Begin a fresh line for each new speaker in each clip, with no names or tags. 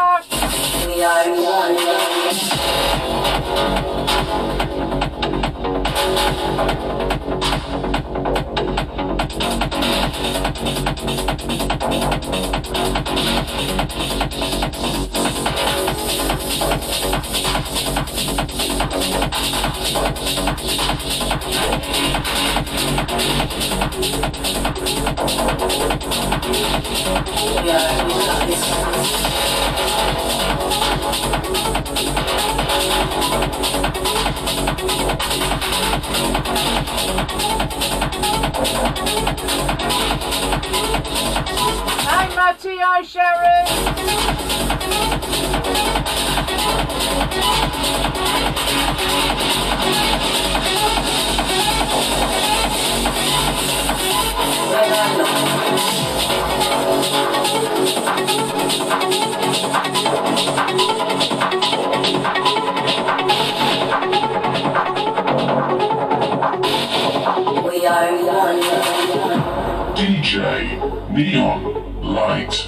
rock.
We are one.
Hi Matty, hi Sharon.
We are one.
DJ Neon Light.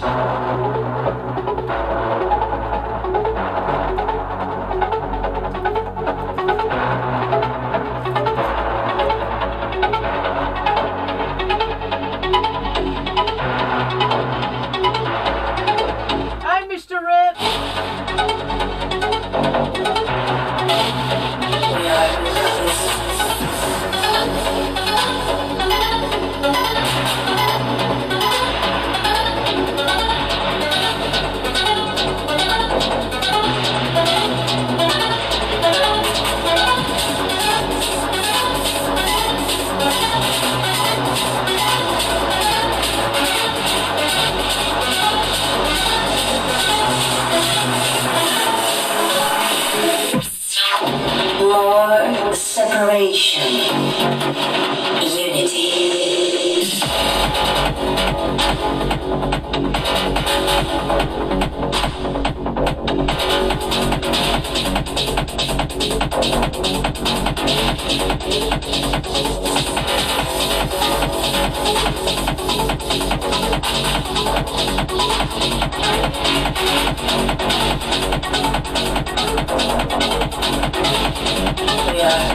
Hi Mr. Rip.
We are more separation, unity. We are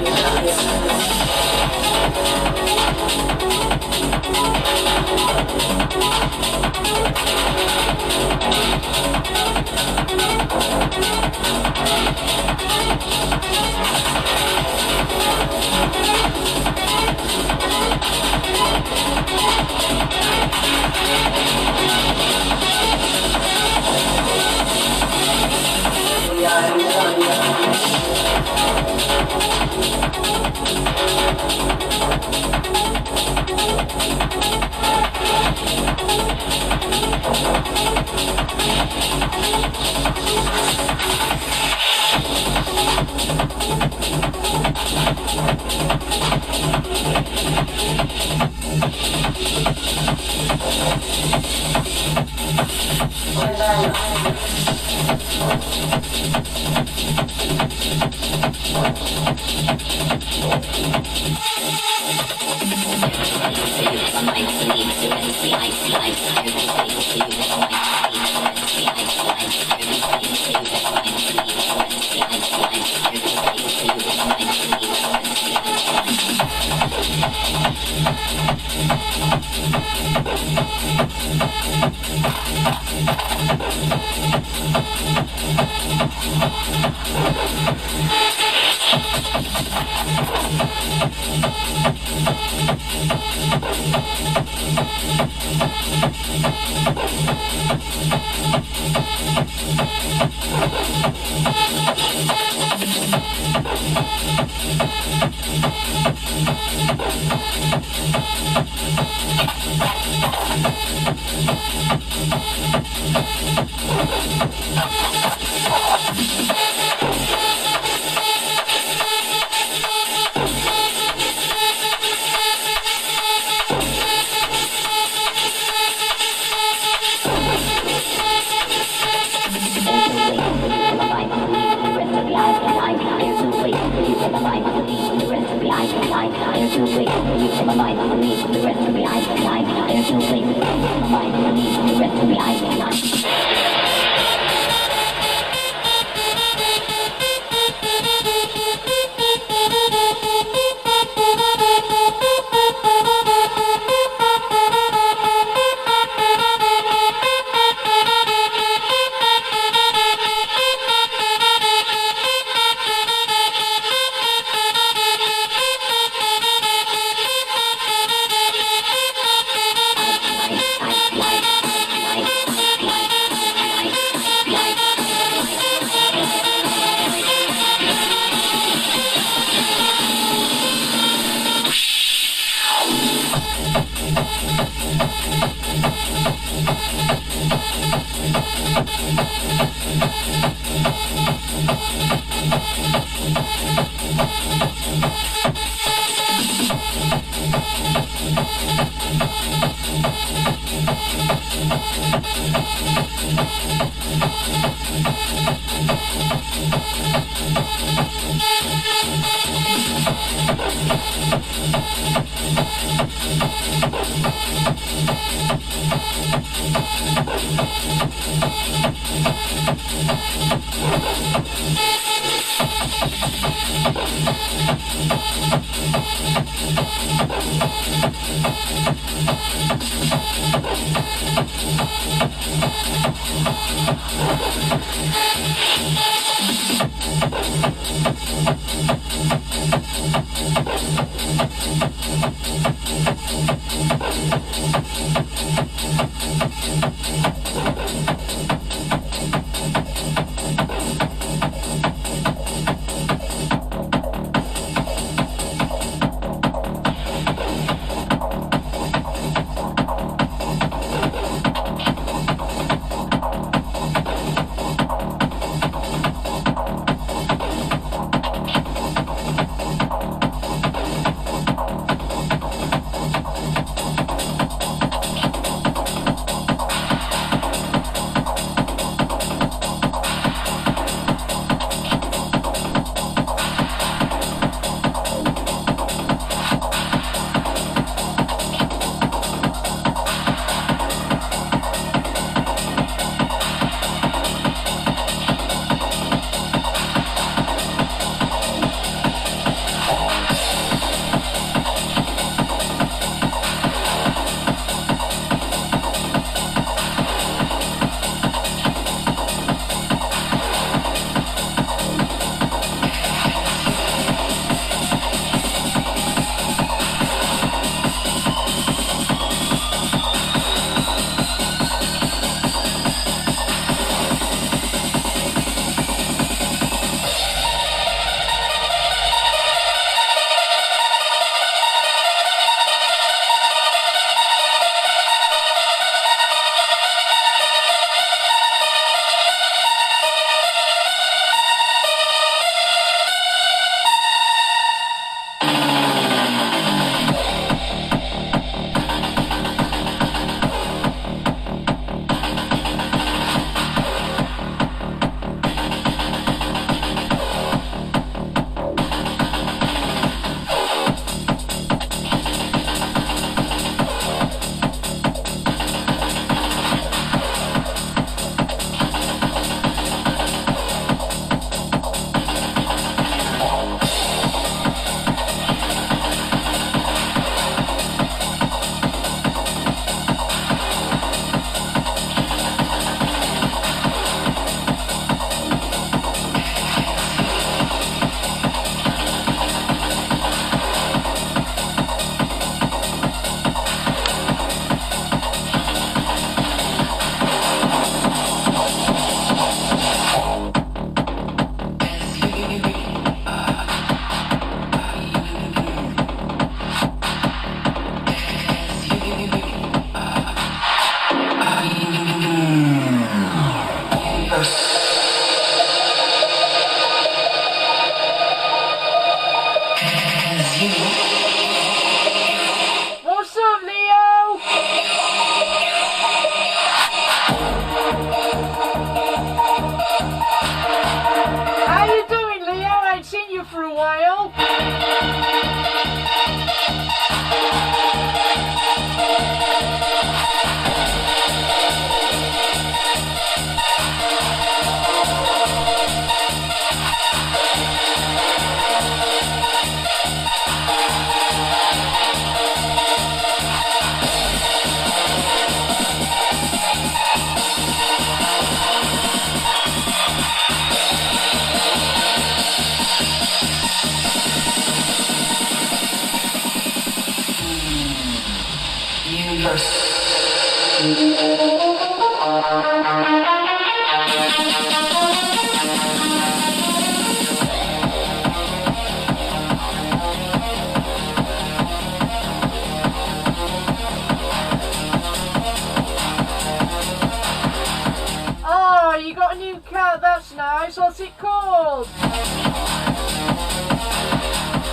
cat, that's nice. What's it called?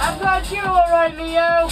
I'm glad you're alright, Leo.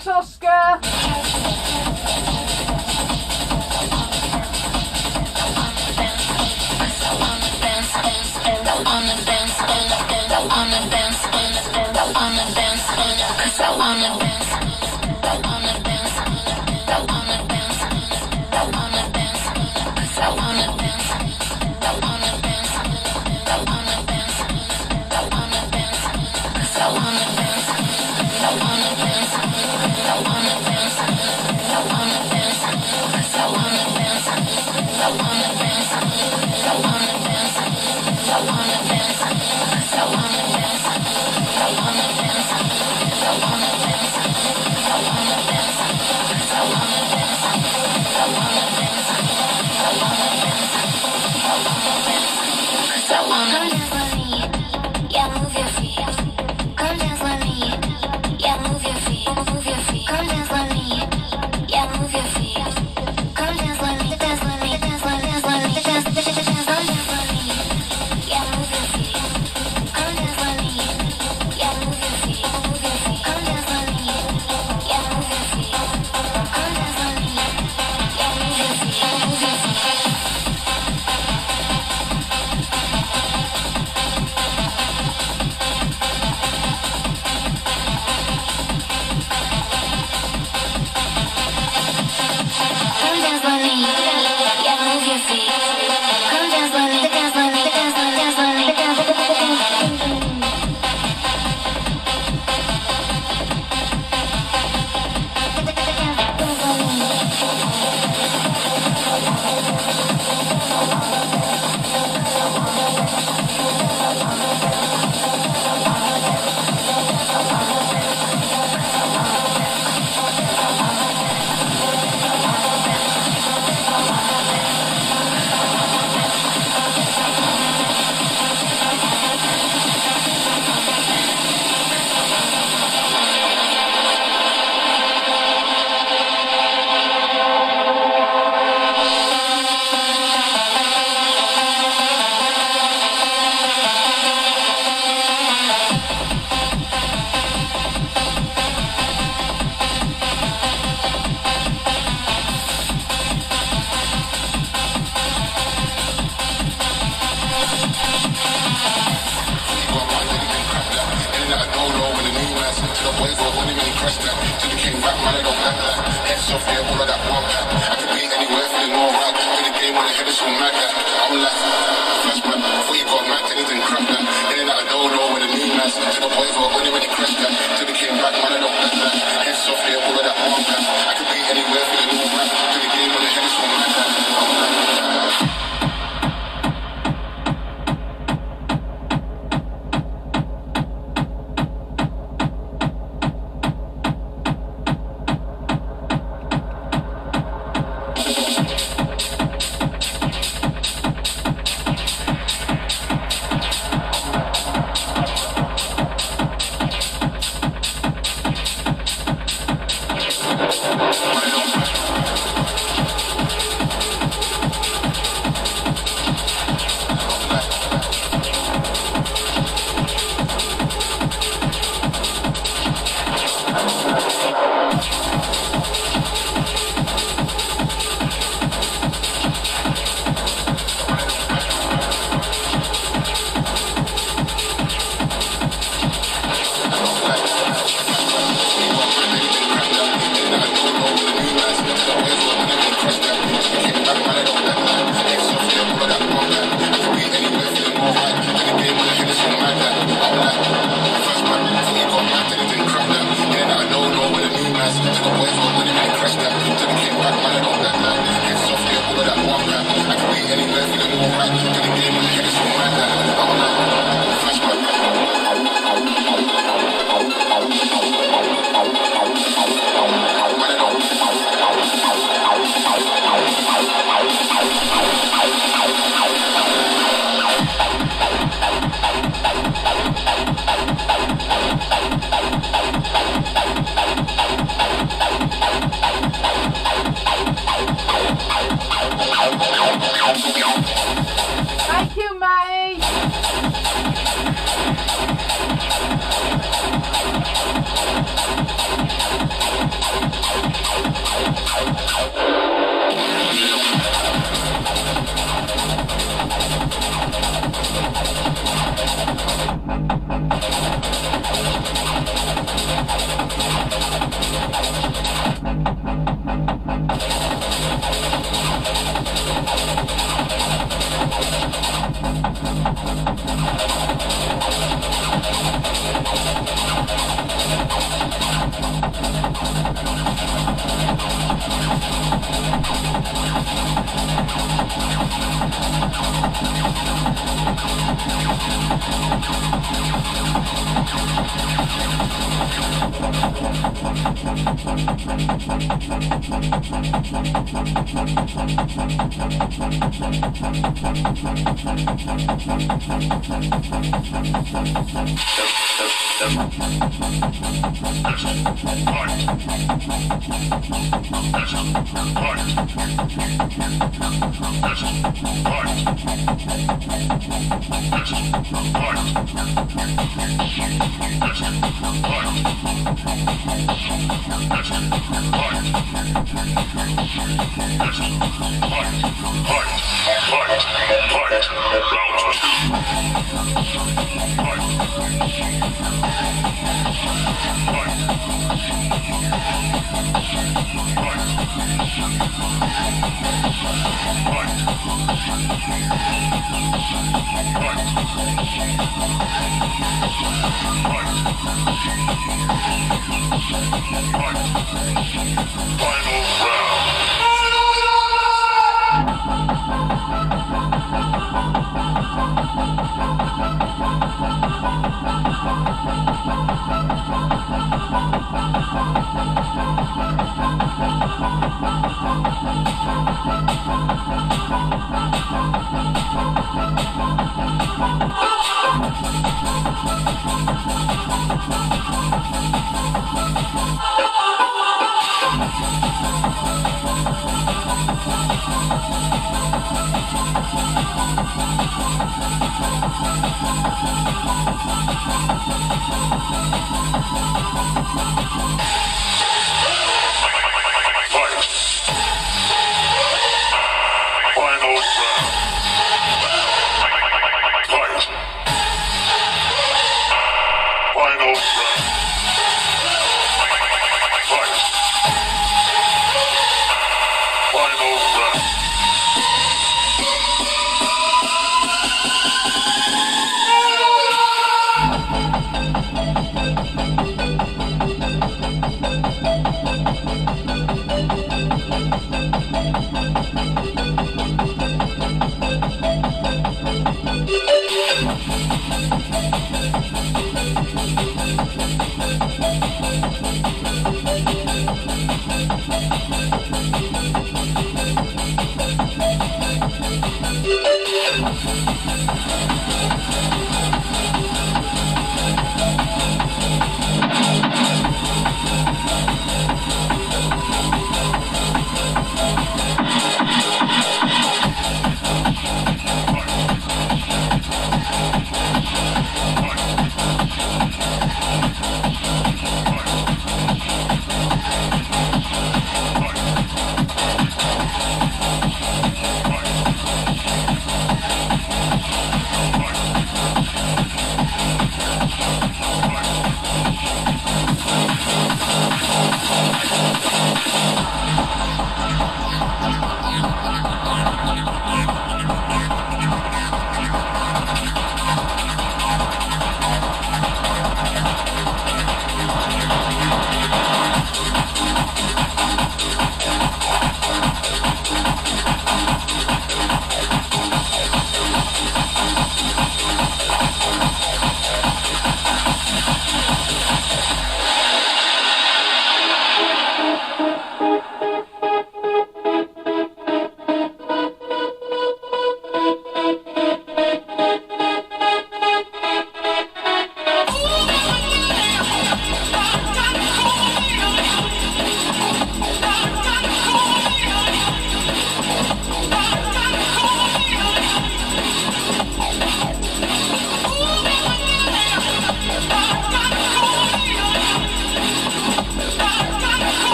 Thanks, Oscar.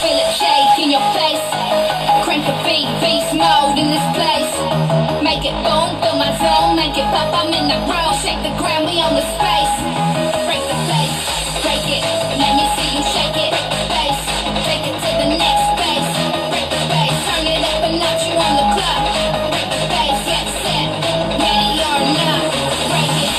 Feel it shake in your face. Crank the beat, beast mode in this place. Make it boom, fill my zone, make it pop, I'm in the room. Shake the ground, we on the space. Break the place, break it, let me see you shake it. Break the bass, take it to the next space. Break the bass, turn it up a notch, you on the clock. Break the bass, get set, ready or not. Break it.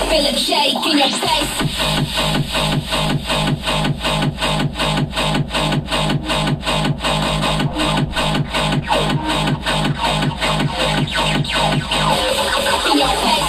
Feel it shake in your face. In your face.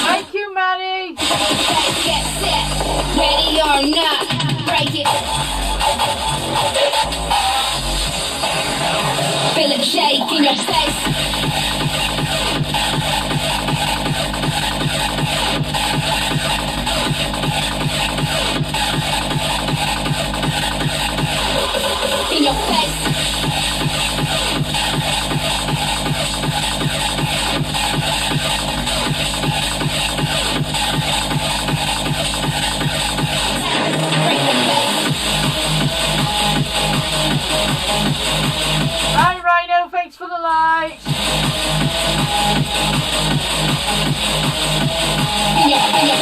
Thank you, Manny.
Get set, ready or not, break it. Feel it shake in your face. In your face.
Hi, Rhino. Thanks for the lights.
In your face.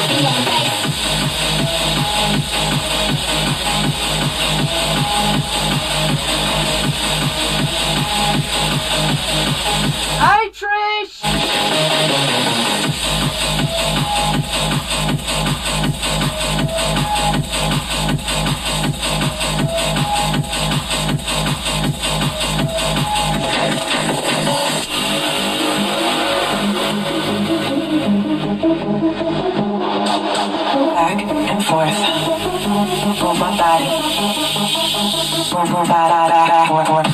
Hi, Trish.
Back and forth. Move my body. Move my body back and forth.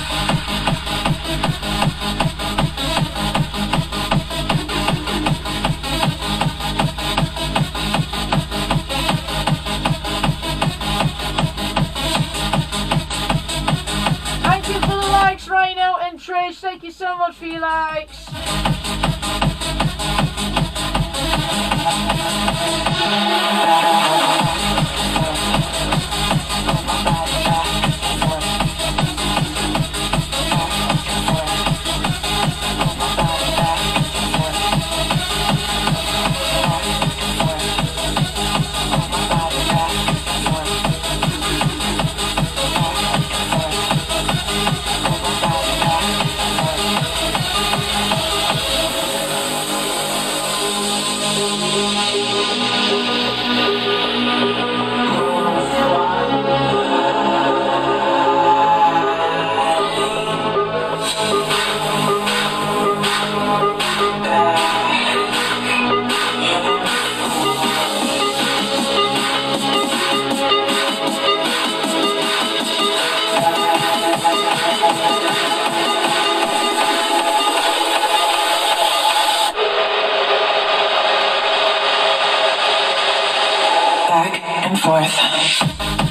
Thank you for the likes, Rhino and Trish. Thank you so much for your likes.
back and forth.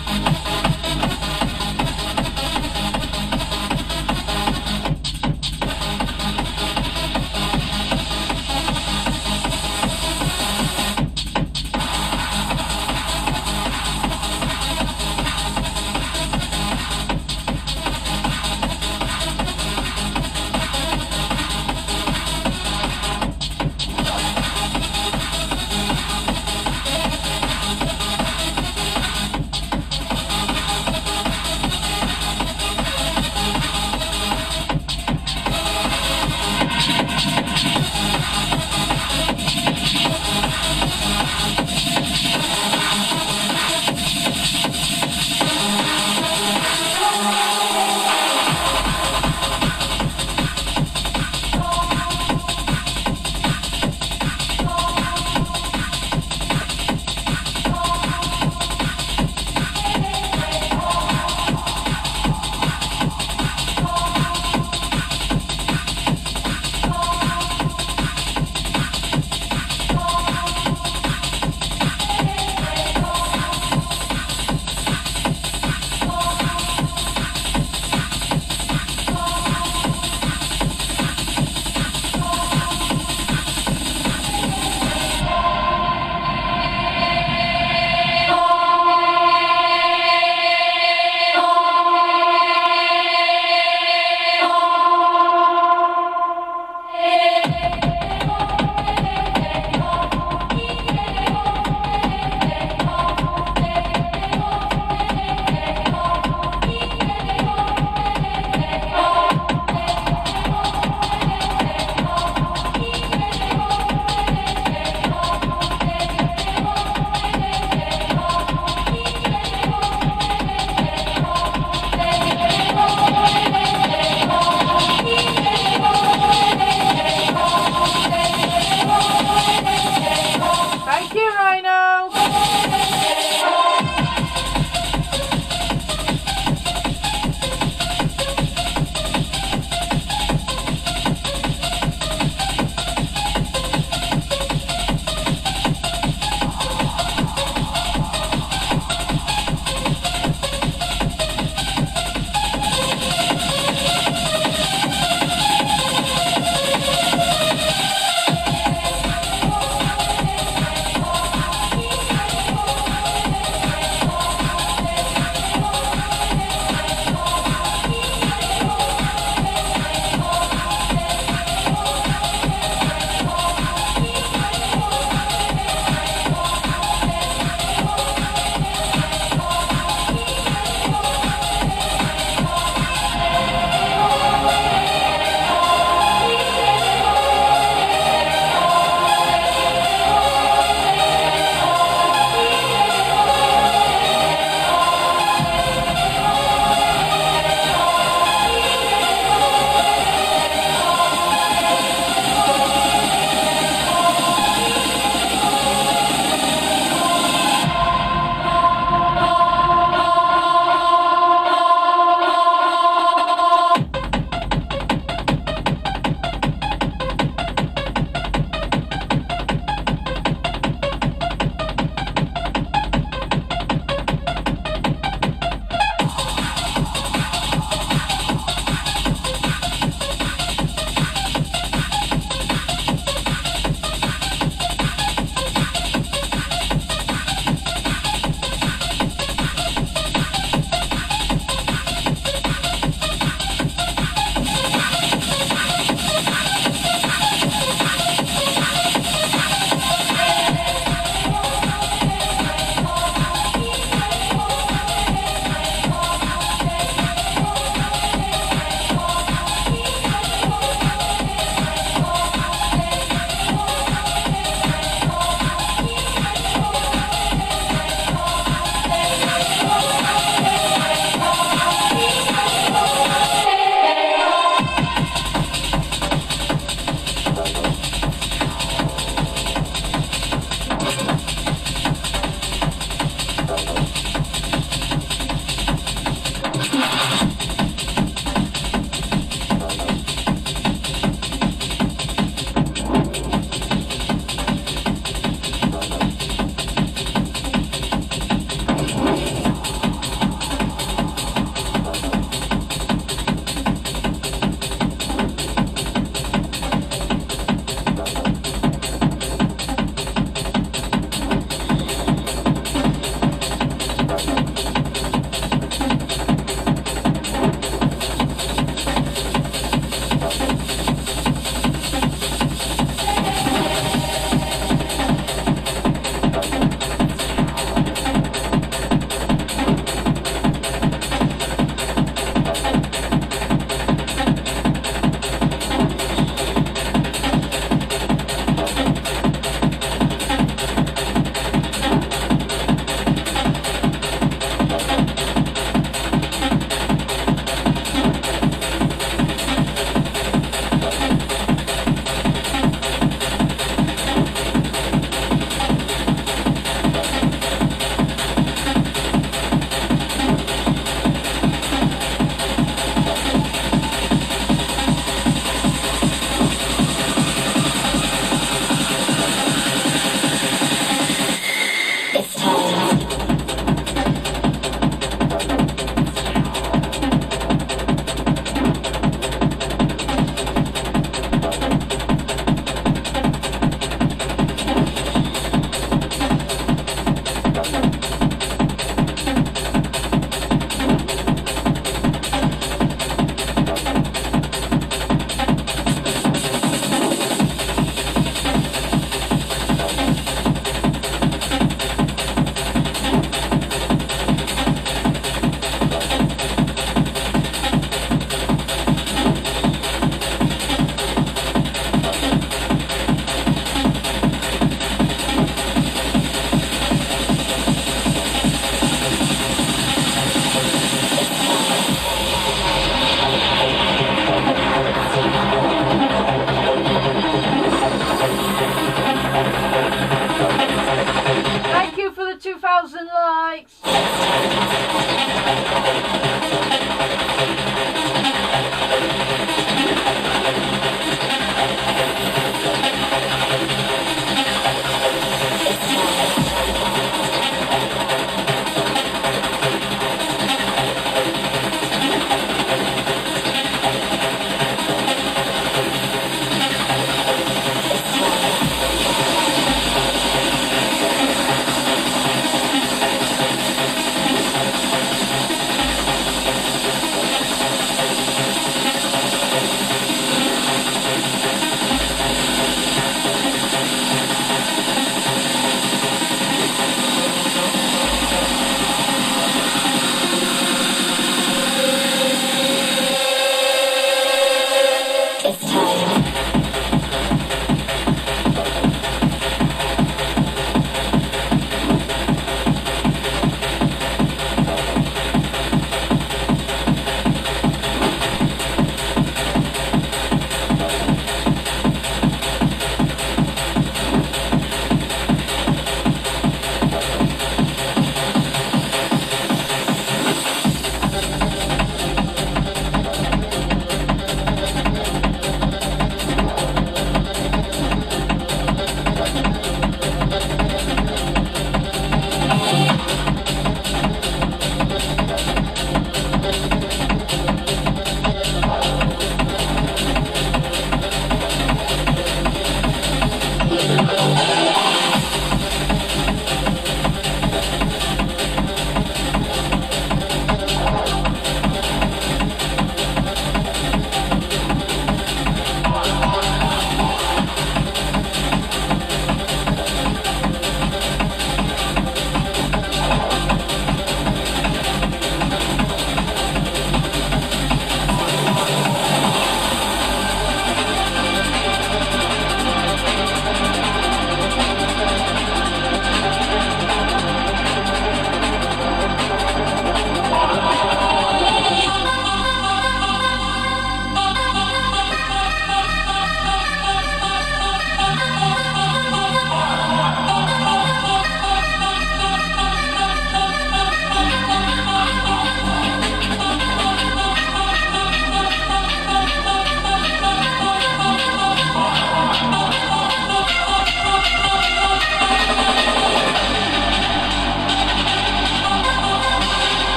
1,000 likes.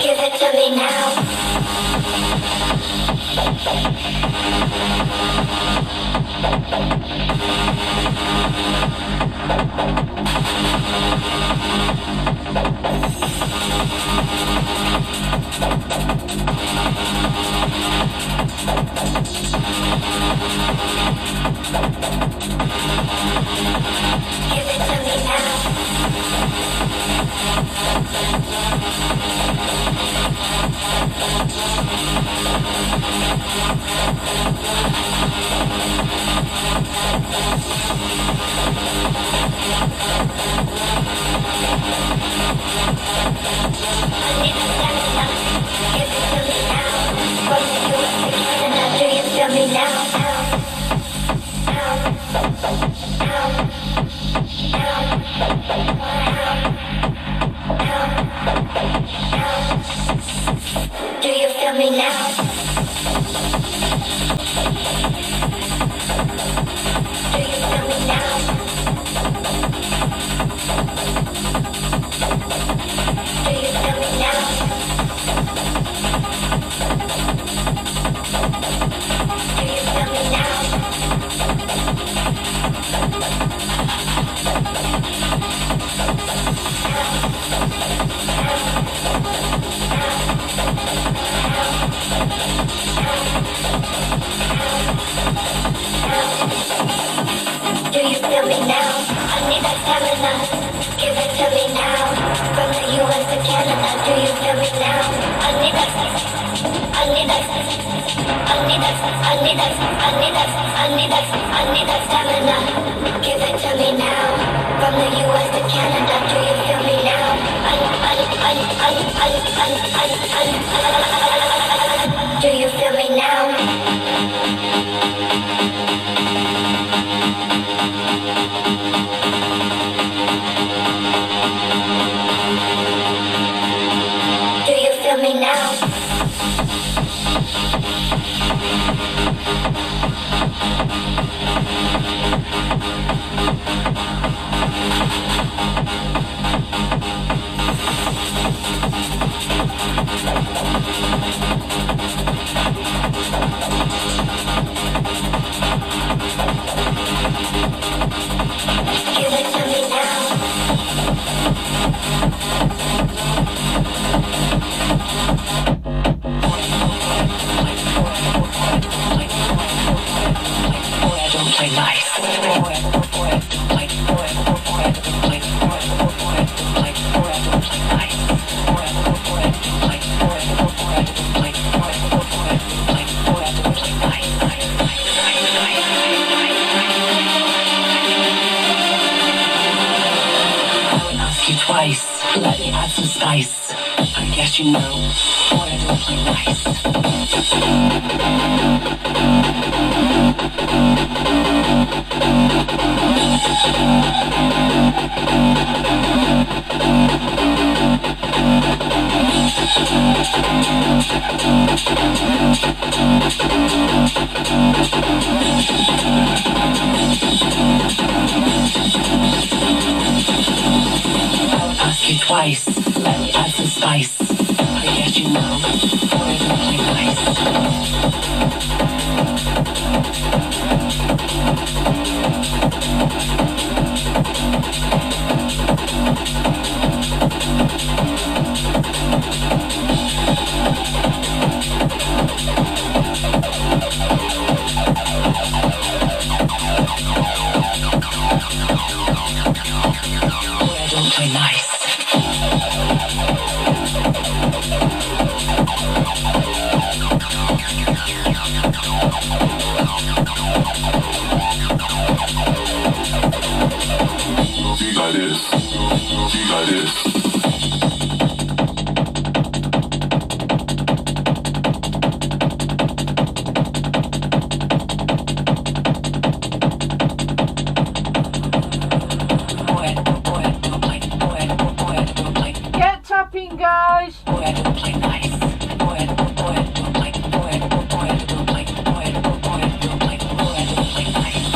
Give it to me now. Give it to me now. Do you feel me now? Do you feel me now? Do you feel me now? Do you feel me now? Do you feel me now? I need that stamina. Give it to me now. From the US to Canada. Do you feel me now? I need that. I need that. I need that. I need that. I need that. I need that. I need that stamina. Give it to me now. From the US to Canada. Do you feel me now? Do you feel me now? Do you feel me now? Give it to me now.
Play nice. Twice, let me add some spice. I guess you know, boy, I don't play nice. Ask you twice, let me add some spice. I guess you know, boy, I don't play nice. Boy, I don't play nice.
Be like this. Be like this.
Get tapping, guys.
Boy, I don't play nice. Boy, I don't play. Boy, I don't play. Boy, I don't play. Boy, I don't play nice.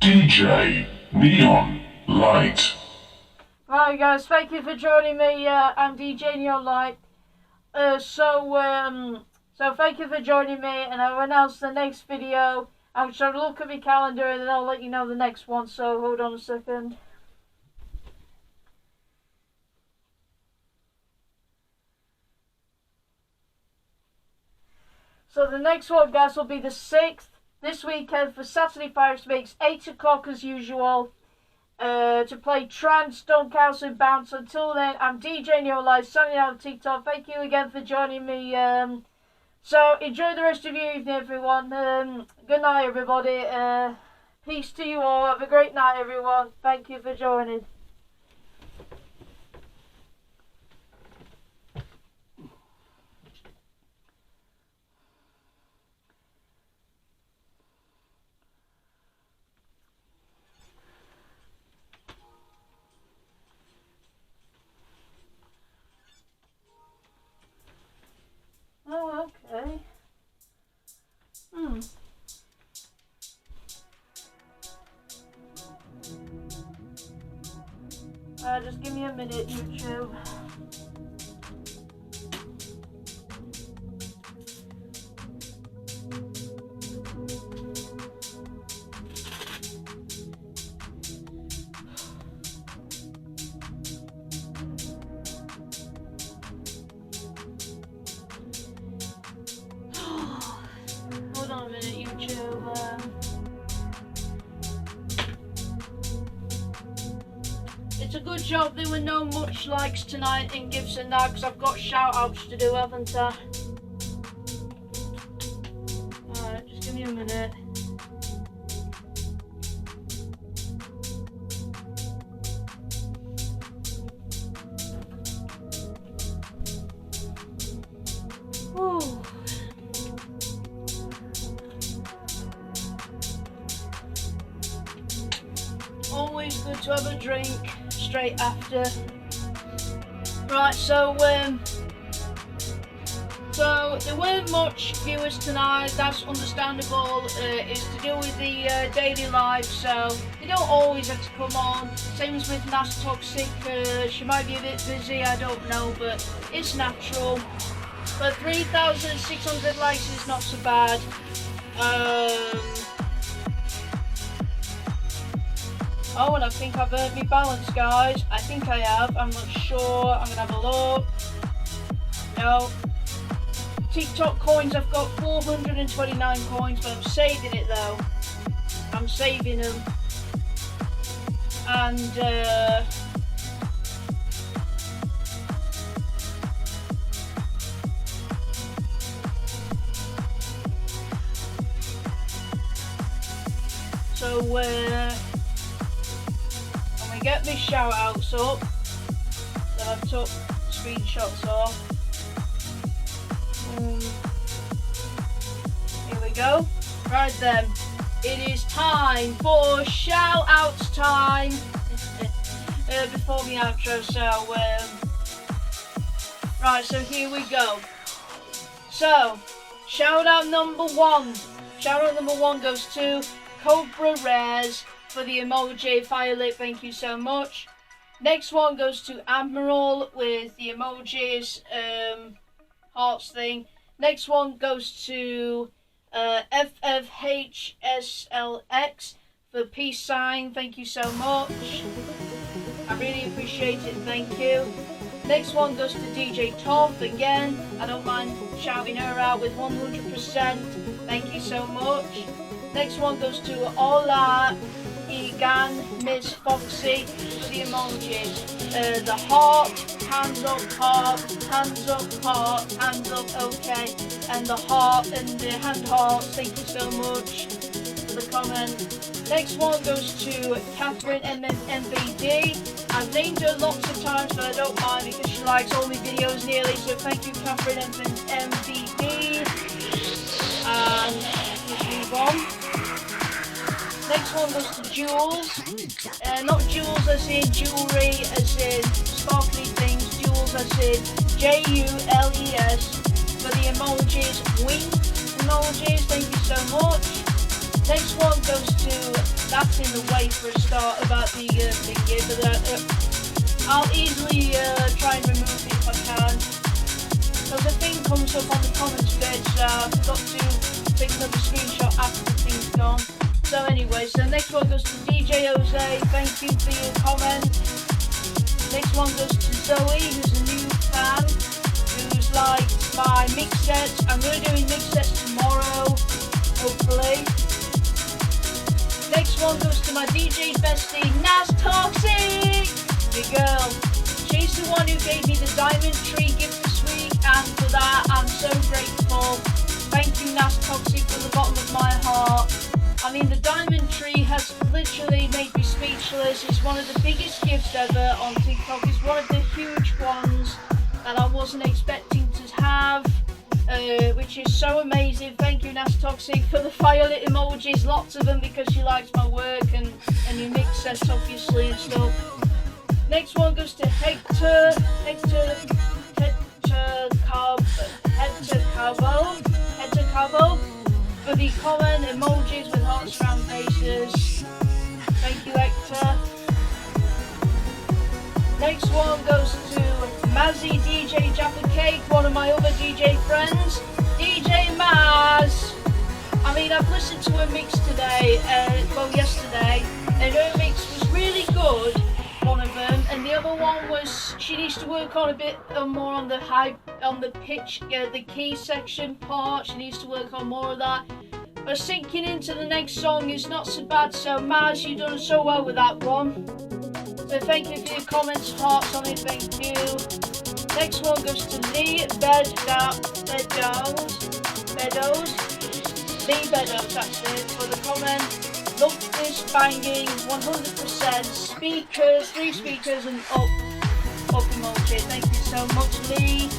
DJ Neon Light.
Right guys, thank you for joining me. I'm DJ Neon Light. So thank you for joining me, and I'll announce the next video. I'll try to look at my calendar and then I'll let you know the next one, so hold on a second. So the next one, guys, will be the 6th, this weekend for Saturday Pirates Mix, 8 o'clock as usual, to play Trance, Don't Cancel and Bounce. Until then, I'm DJ Neon Light, signing out on TikTok. Thank you again for joining me. So enjoy the rest of your evening, everyone. Good night, everybody. Peace to you all. Have a great night, everyone. Thank you for joining. Oh, okay. Just give me a minute, YouTube. Hold on a minute, YouTube. It's a good job there were no much likes tonight in Gibson now, because I've got shout outs to do, haven't I? Alright, just give me a minute. Whew. Always good to have a drink straight after. Right, so there weren't much viewers tonight. That's understandable. It's to do with the daily life, so they don't always have to come on. Same as with Nas Toxic. She might be a bit busy, I don't know, but it's natural. But 3,600 likes is not so bad. Oh, and I think I've earned my balance, guys. I think I have. I'm not sure. I'm gonna have a look. No. TikTok coins, I've got 429 coins, but I'm saving it though. I'm saving them. And so I'm gonna get my shout outs up that I've took screenshots of. Here we go. Right then, it is time for shout outs time. Before the outro, so right, so here we go. So shout out number one. Shout out number one goes to Cobra Rares for the emoji Violet, thank you so much. Next one goes to Admiral with the emojis hearts thing. Next one goes to FFHSLX for peace sign, thank you so much. I really appreciate it, thank you. Next one goes to DJ Toff again. I don't mind shouting her out with 100%. Thank you so much. Next one goes to Ola Egan Miss Foxy for the emojis. The heart, hands up, hands up, okay, and the heart and the hand heart. Thank you so much for the comment. Next one goes to Catherine MBD. I've named her lots of times, but I don't mind because she likes all my videos nearly. So thank you, Catherine MBD. And let's move on. Next one goes to Jules. Not jewels as in jewellery, as in sparkly things. Jules as in JULES for the emojis. Wink emojis. Thank you so much. Next one goes to, that's in the way for a start about the thingy, but I'll easily try and remove it if I can. So the thing comes up on the comments page, so I've got to take another screenshot after the thing's gone. So anyway, so next one goes to DJ Jose, thank you for your comment. Next one goes to Zoe, who's a new fan, who's liked my mix sets. I'm going to be doing mix sets tomorrow, hopefully. Next one goes to my DJ bestie, Nas Toxic! Your girl. She's the one who gave me the diamond tree gift this week, and for that I'm so grateful. Thank you, Nas Toxic, from the bottom of my heart. I mean, the diamond tree has literally made me speechless. It's one of the biggest gifts ever on TikTok. It's one of the huge ones that I wasn't expecting to have, which is so amazing. Thank you, Nas Toxic, for the violet emojis. Lots of them because she likes my work and your mix sets, obviously, and stuff. Next one goes to Hector Cabo. For the comment emojis with hearts round faces. Thank you, Hector. Next one goes to Mazzy DJ Jaffa Cake, one of my other DJ friends. DJ Maz! I mean, I've listened to her mix today, yesterday, and her mix was really good, one of them, and the other one was, she needs to work on a bit more on the pitch, the key section part. She needs to work on more of that. But sinking into the next song is not so bad, so Maz, you've done so well with that one. So thank you for your comments, hearts on it, thank you. Next one goes to Lee Beddows, that's it, for the comment. Love this banging, 100%, speakers, 3 speakers and up emoji, thank you so much, Lee.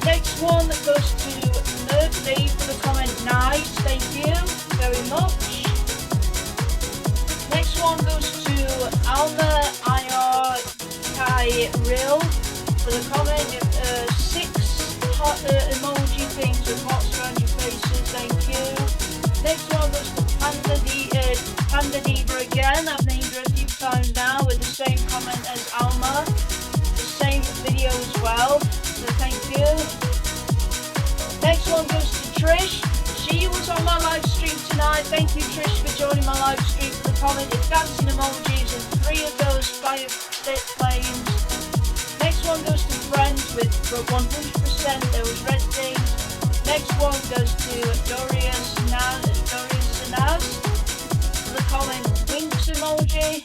Next one goes to N.O.B.A for the comment, nice, thank you very much. Next one goes to Alma IR Real for the comment, 6 hot emoji things with hearts around your faces, thank you. Next one goes to Panda Diva again. I've named her a few times now with the same comment as Alma, the same video as well, so thank you. Next one goes to Trish. She was on my live stream tonight. Thank you, Trish, for joining my live stream for the comment. It's dancing emojis and 3 of those fire lit flames. Next one goes to friends with 100% those red things. Next one goes to Dorius Naz for the comment, winks emoji.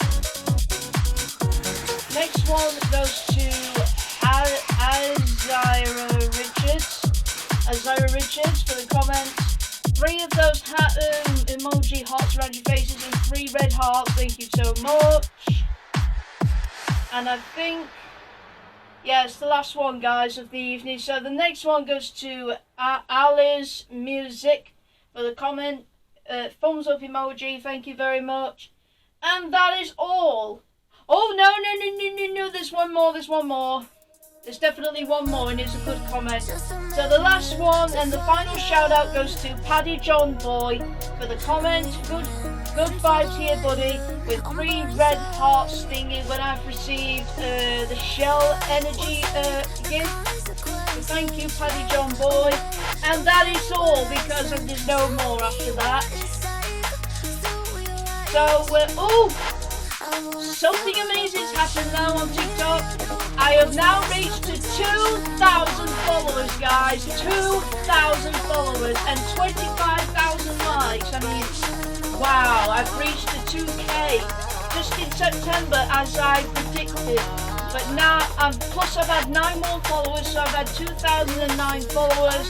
Next one goes to Azira Richards for the comment. 3 of those emoji hearts around your faces and 3 red hearts, thank you so much. And I think, yeah, it's the last one, guys, of the evening. So the next one goes to Alice Music for the comment. Thumbs up emoji, thank you very much. And that is all. Oh, no, there's one more. There's definitely one more, and it's a good comment. So the last one and the final shout out goes to Paddy John Boy for the comment. Good vibes here, buddy, with 3 red hearts stinging when I've received the Shell Energy gift. So thank you, Paddy John Boy. And that is all, because there's no more after that. So, something amazing's happened now on TikTok. I have now reached 2,000 followers, guys. 2,000 followers and 25,000 likes. likes. I mean, wow, I've reached the 2K just in September as I predicted. But now, plus I've had 9 more followers, so I've had 2,009 followers.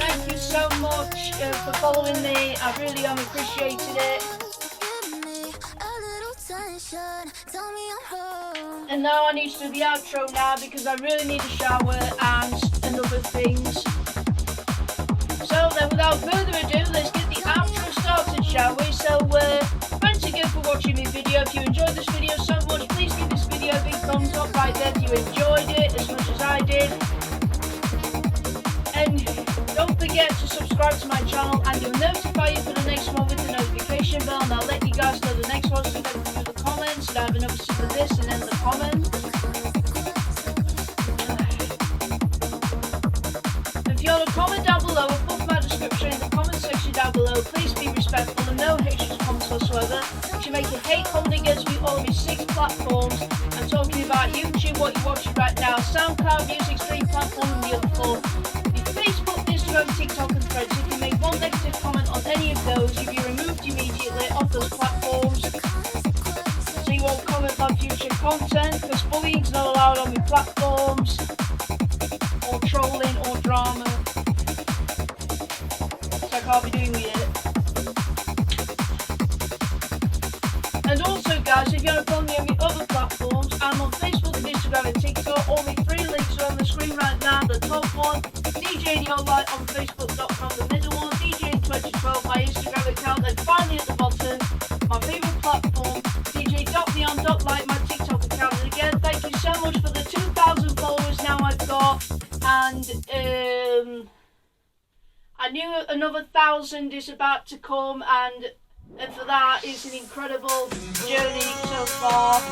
Thank you so much for following me. I really have appreciated it. And now I need to do the outro now because I really need a shower and other things. So then without further ado, let's get the outro started, shall we? So thanks again for watching my video. If you enjoyed this video so much, please give this video a big thumbs up right there if you enjoyed it as much as I did. And don't forget to subscribe to my channel and you'll notify you for the next one with the notification bell, and I'll let you guys know the next one, so go through the comments and I have another sip of this and then the comments. If you want to comment down below, above my description in the comment section down below, please be respectful and no hatred comments whatsoever. If you make a hate comment against me on my 6 platforms, I'm talking about YouTube, what you're watching right now, SoundCloud, music stream platform and the other 4. Facebook, Instagram, TikTok and Threads. If you make one negative comment on any of those, you'll be removed immediately off those platforms. So you won't comment on future content, because bullying's not allowed on my platforms, or trolling or drama. So I can't be doing with it. And also guys, if you want to follow me on my other platforms, I'm on Facebook, Instagram and TikTok. All my 3 links are on the screen right now. The top one, DJ N.O.B.A on Facebook.com, the middle one, DJ2012, my Instagram account, and finally at the bottom, my favourite platform, DJ.neon.light, my TikTok account. And again, thank you so much for the 2,000 followers now I've got, and I knew another 1,000 is about to come, and for that it's an incredible journey so far.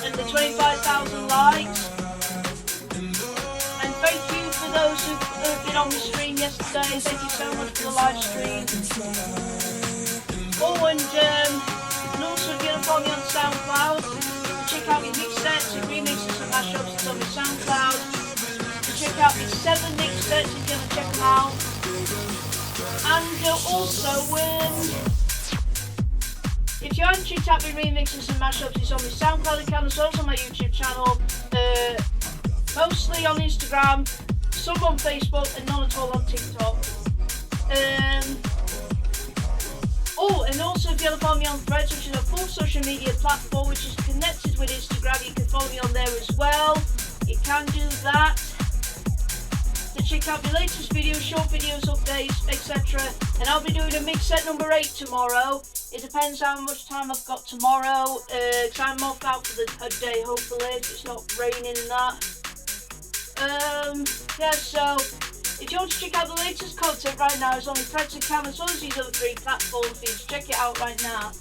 And the 25,000 likes. And thank you for those who've been on the stream yesterday. Thank you so much for the live stream. Oh, and also if you want to follow me on SoundCloud, check out my mix sets and remixes and mashups. It's on my SoundCloud. Check out my 7 mix sets if you want to check them out. And also, if you haven't checked out my remixes and mashups, it's on my SoundCloud account as well as on my YouTube channel. Mostly on Instagram, some on Facebook, and none at all on TikTok. Oh, and also if you want to follow me on Threads, which is a full social media platform which is connected with Instagram, you can follow me on there as well. You can do that. To check out my latest videos, short videos, updates, etc. And I'll be doing a mix set number 8 tomorrow. It depends how much time I've got tomorrow. I'm off out for the day, hopefully, if it's not raining and that. Yeah, so if you want to check out the latest content right now, it's on the Threads account as well as these other 3 platforms. So you can check it out right now.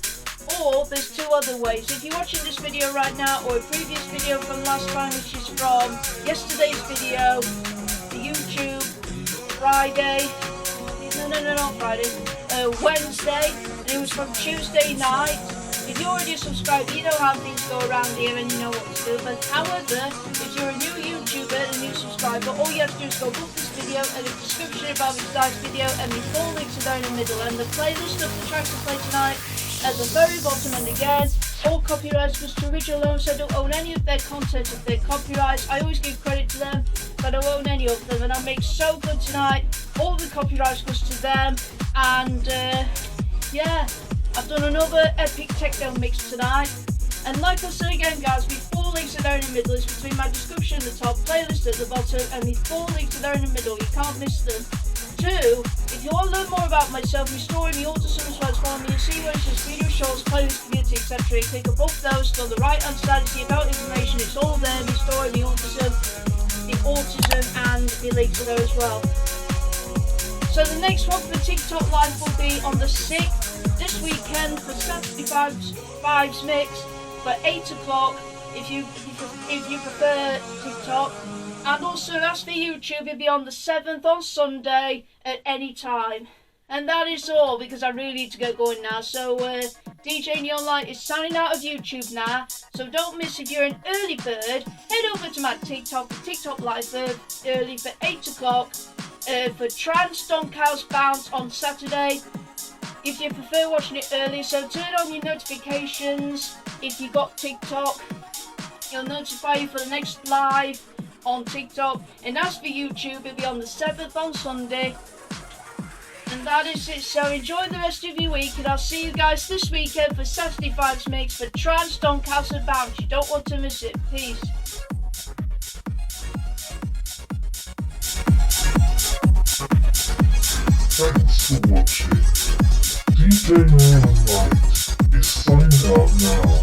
Or there's 2 other ways. If you're watching this video right now, or a previous video from last time, which is from yesterday's video, YouTube, Friday, not Friday, Wednesday, and it was from Tuesday night. If you're already subscribed, you know how things go around here and you know what to do. But however, if you're a new YouTuber and a new subscriber, all you have to do is go book this video and the description about this guy's video, and the 4 links are down in the middle, and the playlist of the tracks to play tonight at the very bottom. And again, all copyrights goes to Ricci alone, so I don't own any of their content. If they're copyrights, I always give credit to them, but I don't own any of them. And I make so good tonight, all the copyrights goes to them. And yeah, I've done another epic techno mix tonight. And like I said again guys, my 4 links are there in the middle. It's between my description at the top, playlist at the bottom, and my 4 links are there in the middle. You can't miss them. 2, if you want to learn more about myself, my story, my autism as well as follow me and see where it says video shorts, playlist, community, etc. Click above those to on the right hand side to see about information. It's all there, my story, my autism, and my links are there as well. So the next one for the TikTok live will be on the 6th, this weekend, for Saturday Vibes Mix, for 8 o'clock if you prefer TikTok. And also as for YouTube, it'll be on the 7th on Sunday at any time. And that is all, because I really need to get going now. So DJ Neonlight is signing out of YouTube now. So don't miss, if you're an early bird, head over to my TikTok live early for 8 o'clock for Trance, Donk House, Bounce on Saturday. If you prefer watching it early, so turn on your notifications. If you got TikTok, it'll notify you for the next live on TikTok. And as for YouTube, it'll be on the 7th on Sunday. And that is it, so enjoy the rest of your week, and I'll see you guys this weekend for Saturday Vibes Mix for Trance, Donk House and Bounce. You don't want to miss it. Peace.
Thanks for watching. DJ Alarijk is signed out now.